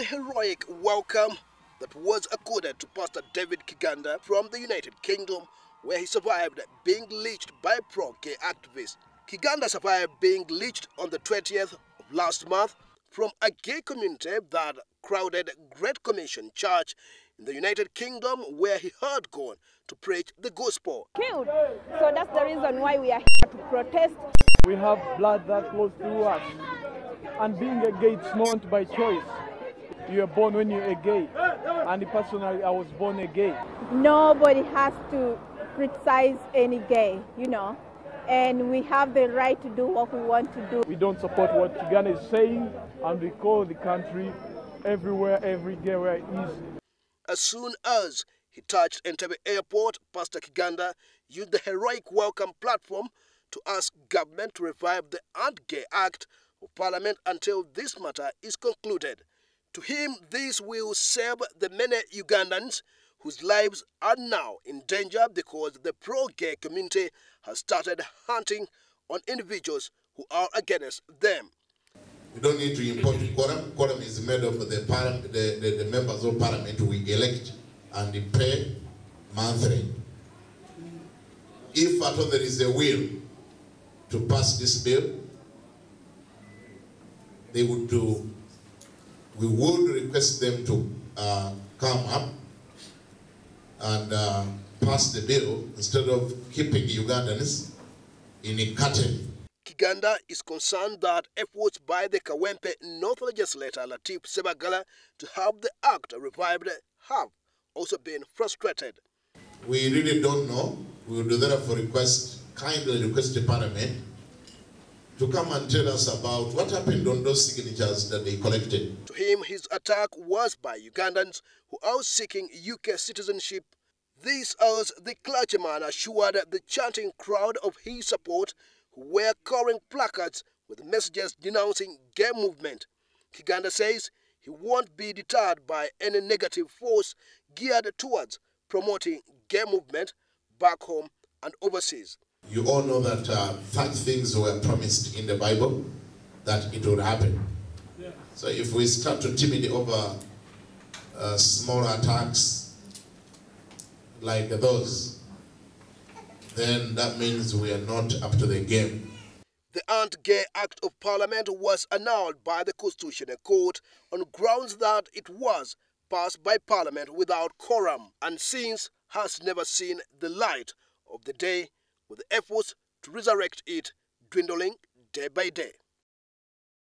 heroic welcome that was accorded to Pastor David Kiganda from the United Kingdom, where he survived being lynched by pro-gay activists. Kiganda survived being lynched on the 20th of last month from a gay community that crowded Great Commission Church in the United Kingdom, where he had gone to preach the gospel. Killed. So that's the reason why we are here to protest. We have blood that flows through us. And being a gay, it's not by choice. You are born when you're a gay. And personally, I was born a gay. Nobody has to criticize any gay, and we have the right to do what we want to do. We don't support what Kiganda is saying, and we call the country everywhere, every gay where it is. As soon as he touched Entebbe Airport, Pastor Kiganda used the heroic welcome platform to ask government to revive the Anti-Gay Act of Parliament until this matter is concluded. To him, this will save the many Ugandans whose lives are now in danger because the pro-gay community has started hunting on individuals who are against them. We don't need to import quorum. Quorum is made of the members of parliament we elect and they pay monthly. If at all there is a will to pass this bill, we would request them to come up and pass the bill instead of keeping Ugandans in a curtain. Kiganda is concerned that efforts by the Kawempe North Legislator Latif Sebagala to have the act revived have also been frustrated. We really don't know. We would therefore kindly request the Parliament to come and tell us about what happened on those signatures that they collected. To him, his attack was by Ugandans who are seeking UK citizenship. This as the clergyman assured the chanting crowd of his support who were carrying placards with messages denouncing gay movement. Kiganda says he won't be deterred by any negative force geared towards promoting gay movement back home and overseas. You all know that such things were promised in the Bible, that it would happen. Yeah. So if we start to timid over small attacks like those, then that means we are not up to the game. The Anti-Gay Act of Parliament was annulled by the Constitutional Court on grounds that it was passed by Parliament without quorum and since has never seen the light of the day, with efforts to resurrect it dwindling day by day.